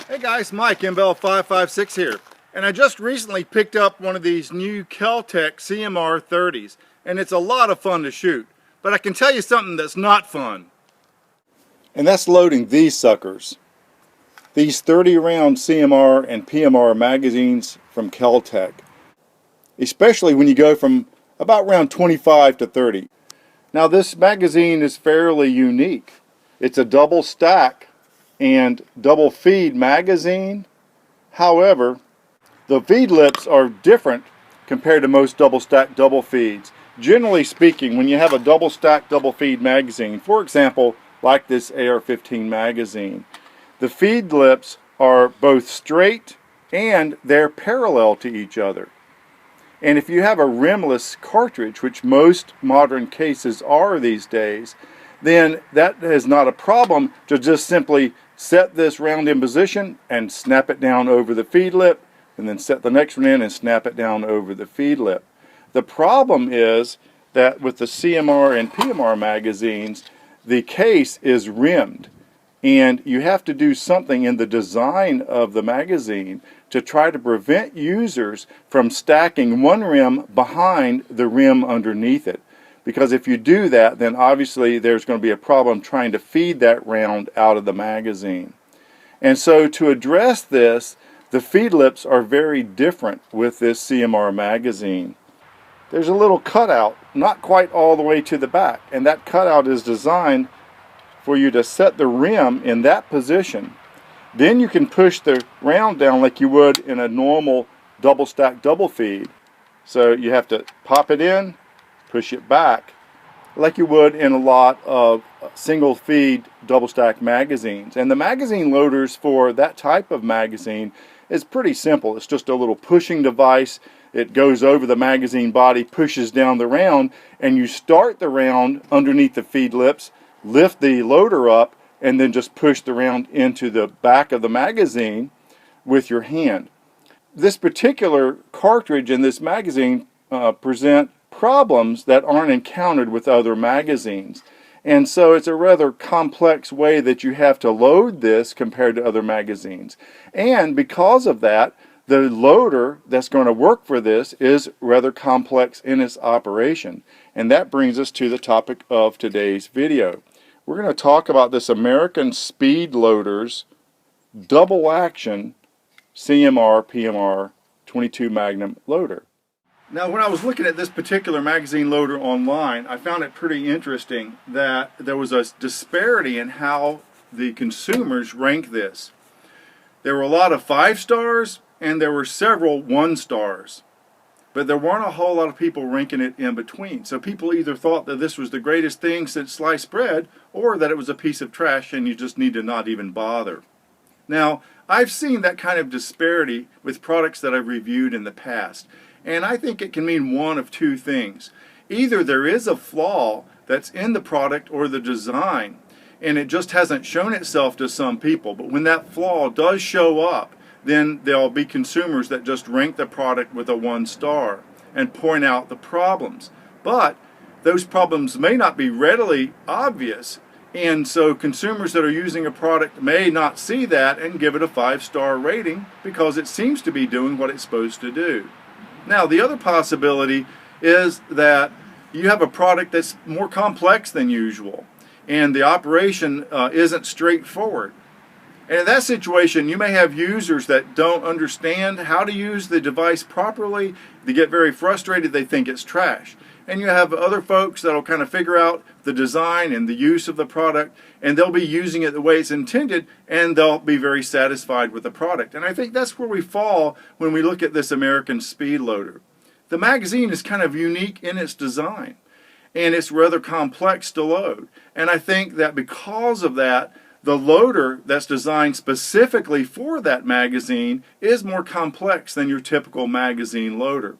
Hey guys, Mike, MBell556 here. And I just recently picked up one of these new Kel Tec CMR 30s. And it's a lot of fun to shoot. But I can tell you something that's not fun. And that's loading these suckers. These 30 round CMR and PMR magazines from Kel Tec. Especially when you go from about round 25 to 30. Now this magazine is fairly unique. It's a double stack and double feed magazine. However, the feed lips are different compared to most double stack double feeds. Generally speaking, when you have a double stack double feed magazine, for example, like this AR-15 magazine, the feed lips are both straight and they're parallel to each other. And if you have a rimless cartridge, which most modern cases are these days, then that is not a problem to just simply set this round in position and snap it down over the feed lip, and then set the next one in and snap it down over the feed lip. The problem is that with the CMR and PMR magazines, the case is rimmed, and you have to do something in the design of the magazine to try to prevent users from stacking one rim behind the rim underneath it. Because if you do that, then obviously there's going to be a problem trying to feed that round out of the magazine. And so to address this, the feed lips are very different with this CMR magazine. There's a little cutout, not quite all the way to the back, and that cutout is designed for you to set the rim in that position. Then you can push the round down like you would in a normal double stack double feed. So you have to pop it in, push it back, like you would in a lot of single feed double stack magazines. And the magazine loaders for that type of magazine is pretty simple. It's just a little pushing device. It goes over the magazine body, pushes down the round, and you start the round underneath the feed lips, lift the loader up, and then just push the round into the back of the magazine with your hand. This particular cartridge in this magazine present problems that aren't encountered with other magazines. And so it's a rather complex way that you have to load this compared to other magazines. And because of that, the loader that's going to work for this is rather complex in its operation. And that brings us to the topic of today's video. We're going to talk about this American SpeedLoaders double action CMR PMR 22 Magnum loader. Now, when I was looking at this particular magazine loader online, I found it pretty interesting that there was a disparity in how the consumers rank this. There were a lot of 5 stars and there were several 1 stars. But there weren't a whole lot of people ranking it in between. So people either thought that this was the greatest thing since sliced bread, or that it was a piece of trash and you just need to not even bother. Now, I've seen that kind of disparity with products that I've reviewed in the past. And I think it can mean one of two things. Either there is a flaw that's in the product or the design, and it just hasn't shown itself to some people. But when that flaw does show up, then there'll be consumers that just rank the product with a 1 star and point out the problems. But those problems may not be readily obvious, and so consumers that are using a product may not see that and give it a 5-star rating because it seems to be doing what it's supposed to do. Now, the other possibility is that you have a product that's more complex than usual and the operation isn't straightforward. And in that situation, you may have users that don't understand how to use the device properly. They get very frustrated. They think it's trash. And you have other folks that will kind of figure out the design and the use of the product, and they'll be using it the way it's intended, and they'll be very satisfied with the product. And I think that's where we fall when we look at this American SpeedLoader. The magazine is kind of unique in its design, and it's rather complex to load. And I think that because of that, the loader that's designed specifically for that magazine is more complex than your typical magazine loader.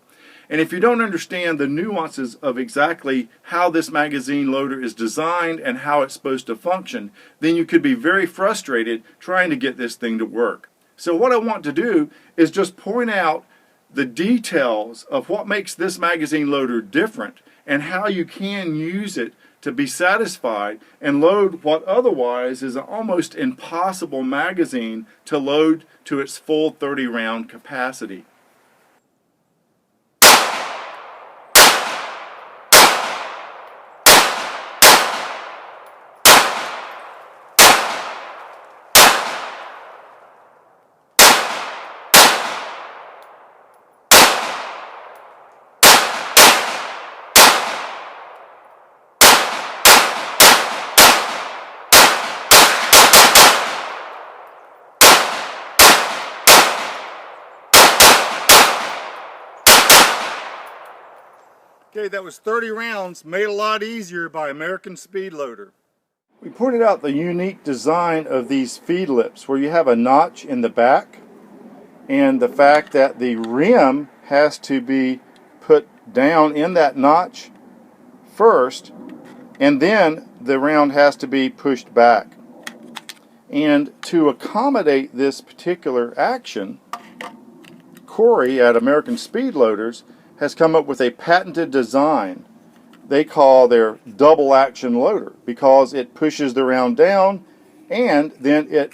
And if you don't understand the nuances of exactly how this magazine loader is designed and how it's supposed to function, then you could be very frustrated trying to get this thing to work. So what I want to do is just point out the details of what makes this magazine loader different and how you can use it to be satisfied and load what otherwise is an almost impossible magazine to load to its full 30 round capacity. Okay, that was 30 rounds, made a lot easier by American SpeedLoader. We pointed out the unique design of these feed lips, where you have a notch in the back, and the fact that the rim has to be put down in that notch first, and then the round has to be pushed back. And to accommodate this particular action, Corey at American SpeedLoaders has come up with a patented design they call their double action loader, because it pushes the round down and then it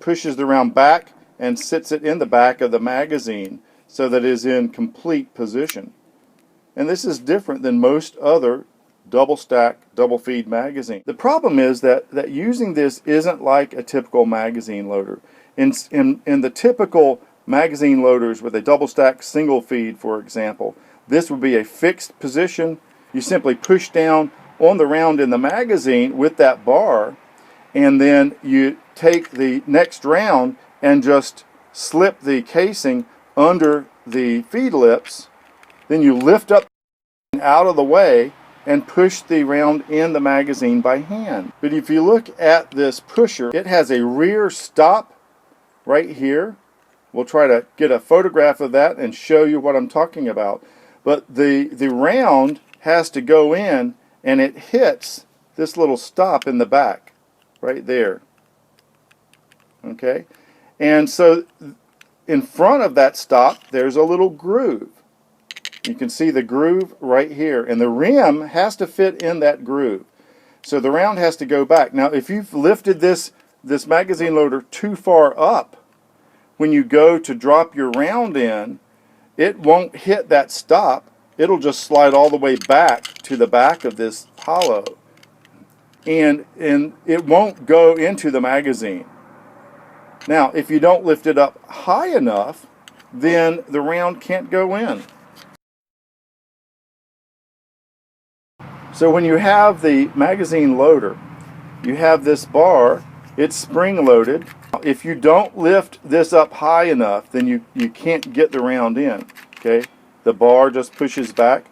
pushes the round back and sits it in the back of the magazine so that it is in complete position. And this is different than most other double stack, double feed magazine. The problem is that using this isn't like a typical magazine loader. In the typical magazine loaders with a double stack single feed, for example, this would be a fixed position. You simply push down on the round in the magazine with that bar, and then you take the next round and just slip the casing under the feed lips. Then you lift up out of the way and push the round in the magazine by hand. But if you look at this pusher, it has a rear stop right here. We'll try to get a photograph of that and show you what I'm talking about. But the round has to go in, and it hits this little stop in the back right there. Okay? And so in front of that stop there's a little groove. You can see the groove right here, and the rim has to fit in that groove. So the round has to go back. Now if you've lifted this magazine loader too far up, when you go to drop your round in, it won't hit that stop. It'll just slide all the way back to the back of this hollow, and it won't go into the magazine. Now if you don't lift it up high enough, then the round can't go in. So when you have the magazine loader, you have this bar, it's spring loaded. If you don't lift this up high enough, then you can't get the round in. Okay? The bar just pushes back.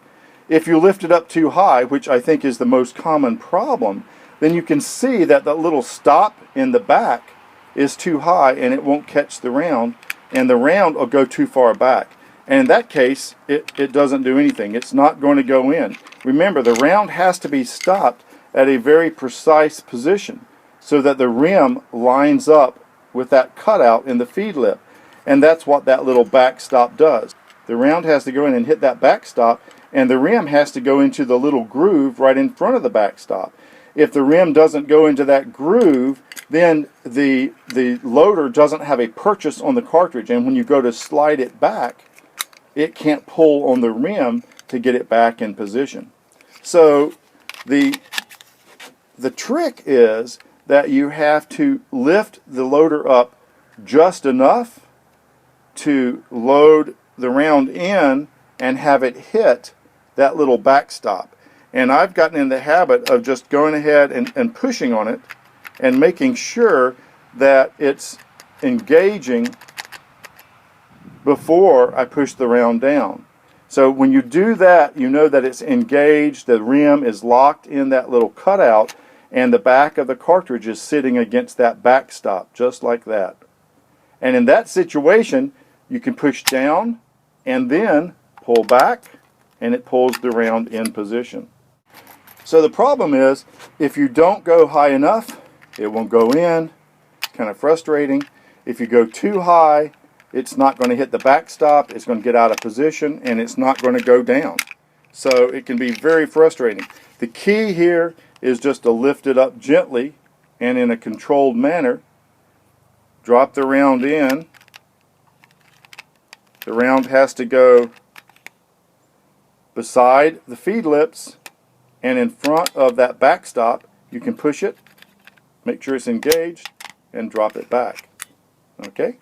If you lift it up too high, which I think is the most common problem, then you can see that the little stop in the back is too high and it won't catch the round, and the round will go too far back. And in that case, it doesn't do anything. It's not going to go in. Remember, the round has to be stopped at a very precise position so that the rim lines up with that cutout in the feed lip. And that's what that little backstop does. The round has to go in and hit that backstop, and the rim has to go into the little groove right in front of the backstop. If the rim doesn't go into that groove, then the loader doesn't have a purchase on the cartridge, and when you go to slide it back, it can't pull on the rim to get it back in position. So the trick is that you have to lift the loader up just enough to load the round in and have it hit that little backstop. And I've gotten in the habit of just going ahead and pushing on it and making sure that it's engaging before I push the round down. So when you do that, you know that it's engaged, the rim is locked in that little cutout, and the back of the cartridge is sitting against that backstop, just like that. And in that situation, you can push down and then pull back, and it pulls the round in position. So the problem is, if you don't go high enough, it won't go in. Kind of frustrating. If you go too high, it's not going to hit the backstop, it's going to get out of position, and it's not going to go down. So it can be very frustrating. The key here is just to lift it up gently and in a controlled manner. Drop the round in. The round has to go beside the feed lips and in front of that backstop. You can push it, make sure it's engaged, and drop it back. Okay?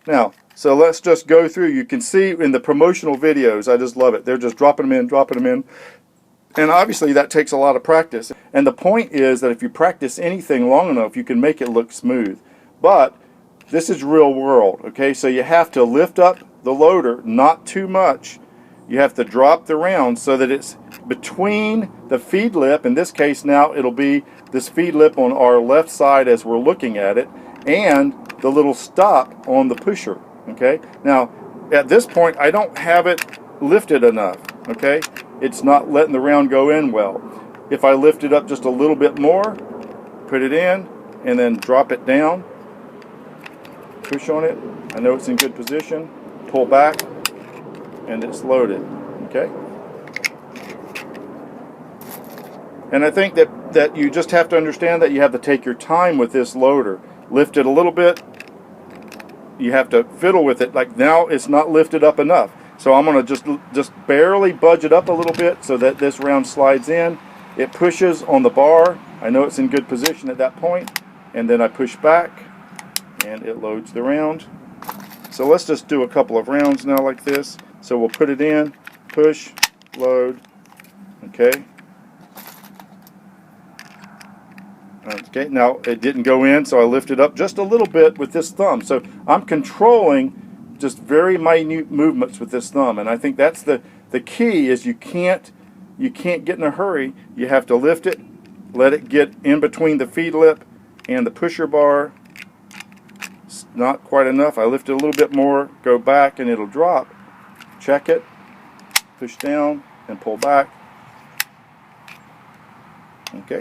Now, so let's just go through. You can see in the promotional videos, I just love it. They're just dropping them in. And obviously that takes a lot of practice. And the point is that if you practice anything long enough, you can make it look smooth. But this is real world, okay? So you have to lift up the loader, not too much. You have to drop the round so that it's between the feed lip. In this case now, it'll be this feed lip on our left side as we're looking at it, and the little stop on the pusher, okay? Now, at this point, I don't have it lifted enough, okay? It's not letting the round go in well. If I lift it up just a little bit more, put it in, and then drop it down, push on it, I know it's in good position, pull back, and it's loaded, okay? And I think that you just have to understand that you have to take your time with this loader. Lift it a little bit, you have to fiddle with it. Like now it's not lifted up enough. So I'm going to just barely budge it up a little bit so that this round slides in. It pushes on the bar. I know it's in good position at that point. And then I push back and it loads the round. So let's just do a couple of rounds now like this. So we'll put it in, push, load, okay. Okay, now it didn't go in, so I lift it up just a little bit with this thumb. So I'm controlling just very minute movements with this thumb, and I think that's the key. Is you can't get in a hurry. You have to lift it, let it get in between the feed lip and the pusher bar. It's not quite enough. I lift it a little bit more, go back, and it'll drop. Check it, push down, and pull back. Okay.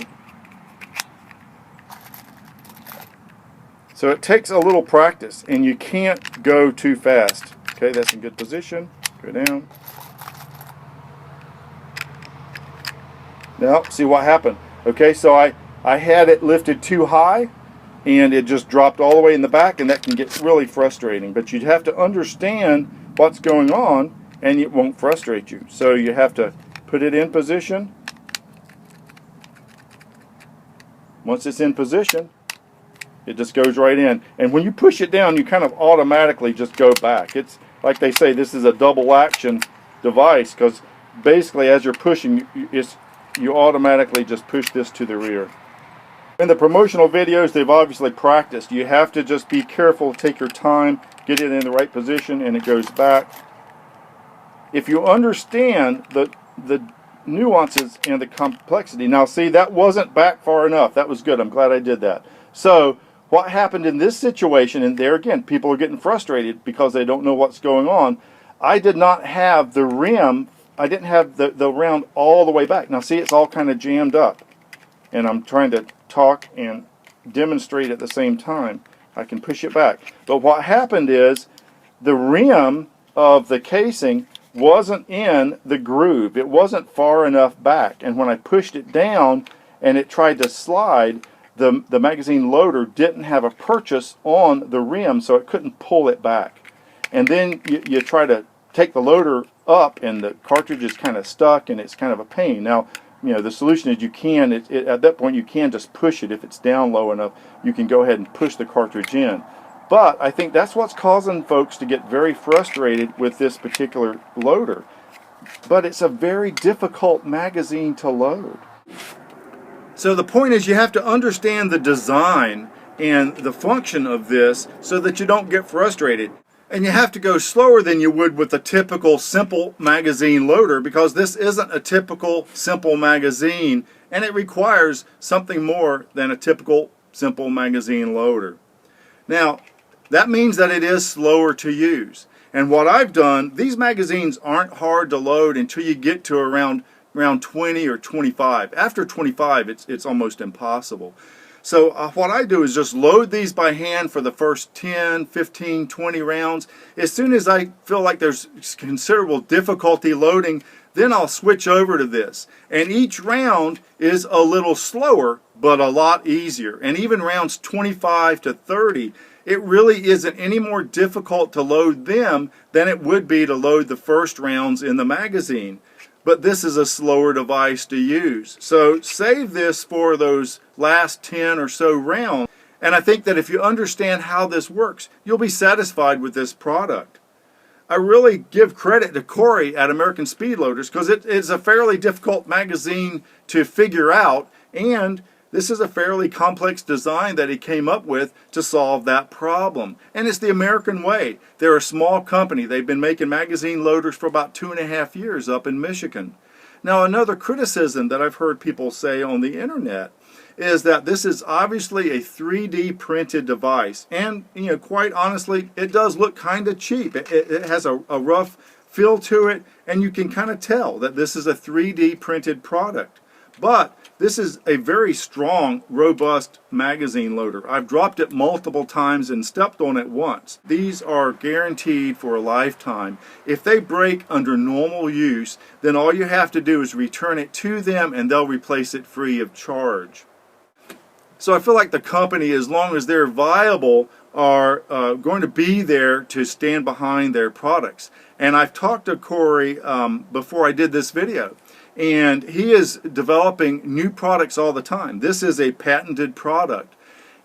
So it takes a little practice, and you can't go too fast. Okay, that's in good position. Go down. Now, see what happened. Okay, so I had it lifted too high, and it just dropped all the way in the back, and that can get really frustrating. But you'd have to understand what's going on, and it won't frustrate you. So you have to put it in position. Once it's in position, it just goes right in. And when you push it down, you kind of automatically just go back. It's like they say, this is a double action device, because basically as you're pushing, you automatically just push this to the rear. In the promotional videos, they've obviously practiced. You have to just be careful, take your time, get it in the right position, and it goes back. If you understand the nuances and the complexity. Now see, that wasn't back far enough. That was good. I'm glad I did that. So what happened in this situation, and there again, people are getting frustrated because they don't know what's going on. I did not have the rim, I didn't have the round all the way back. Now see, it's all kind of jammed up. And I'm trying to talk and demonstrate at the same time. I can push it back. But what happened is the rim of the casing wasn't in the groove. It wasn't far enough back. And when I pushed it down and it tried to slide, the magazine loader didn't have a purchase on the rim, so it couldn't pull it back. And then you try to take the loader up and the cartridge is kind of stuck, and it's kind of a pain. Now, you know, the solution is you can, at that point you can just push it. If it's down low enough, you can go ahead and push the cartridge in. But I think that's what's causing folks to get very frustrated with this particular loader. But it's a very difficult magazine to load. So the point is, you have to understand the design and the function of this so that you don't get frustrated. And you have to go slower than you would with a typical simple magazine loader, because this isn't a typical simple magazine, and it requires something more than a typical simple magazine loader. Now, that means that it is slower to use. And what I've done, these magazines aren't hard to load until you get to around 20 or 25. After 25, it's almost impossible. So what I do is just load these by hand for the first 10, 15, 20 rounds. As soon as I feel like there's considerable difficulty loading, then I'll switch over to this. And each round is a little slower, but a lot easier. And even rounds 25 to 30, it really isn't any more difficult to load them than it would be to load the first rounds in the magazine. But this is a slower device to use. So save this for those last 10 or so rounds. And I think that if you understand how this works, you'll be satisfied with this product. I really give credit to Corey at American SpeedLoaders because it is a fairly difficult magazine to figure out, and this is a fairly complex design that he came up with to solve that problem. And it's the American way. They're a small company. They've been making magazine loaders for about 2.5 years up in Michigan. Now, another criticism that I've heard people say on the internet is that this is obviously a 3D printed device, and quite honestly, it does look kind of cheap. It has a rough feel to it, and you can kind of tell that this is a 3D printed product. But this is a very strong, robust magazine loader. I've dropped it multiple times and stepped on it once. These are guaranteed for a lifetime. If they break under normal use, then all you have to do is return it to them and they'll replace it free of charge. So I feel like the company, as long as they're viable, are going to be there to stand behind their products. And I've talked to Corey before I did this video, and he is developing new products all the time. This is a patented product,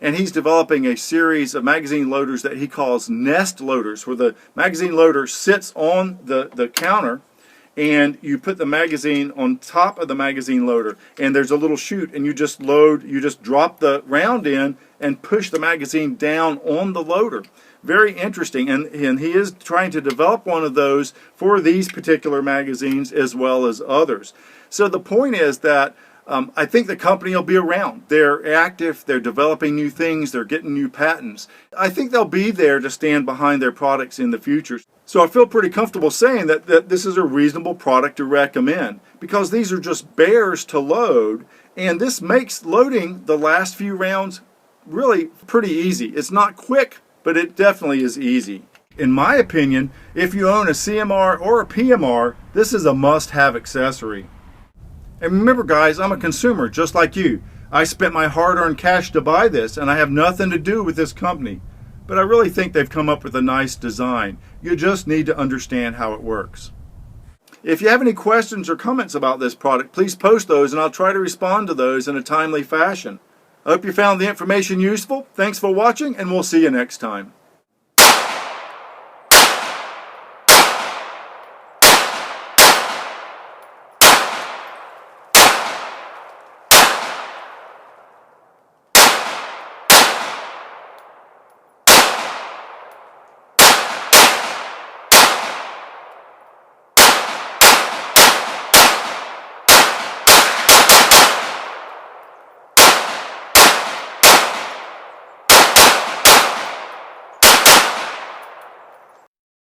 and he's developing a series of magazine loaders that he calls nest loaders, where the magazine loader sits on the counter, and you put the magazine on top of the magazine loader, and there's a little chute, and you just drop the round in and push the magazine down on the loader. Very interesting, and he is trying to develop one of those for these particular magazines as well as others. So the point is that I think the company will be around. They're active, they're developing new things, they're getting new patents. I think they'll be there to stand behind their products in the future. So I feel pretty comfortable saying that this is a reasonable product to recommend, because these are just bears to load, and this makes loading the last few rounds really pretty easy. It's not quick, but it definitely is easy. In my opinion, if you own a CMR or a PMR, this is a must-have accessory. And remember guys, I'm a consumer just like you. I spent my hard-earned cash to buy this, and I have nothing to do with this company. But I really think they've come up with a nice design. You just need to understand how it works. If you have any questions or comments about this product, please post those and I'll try to respond to those in a timely fashion. I hope you found the information useful. Thanks for watching, and we'll see you next time.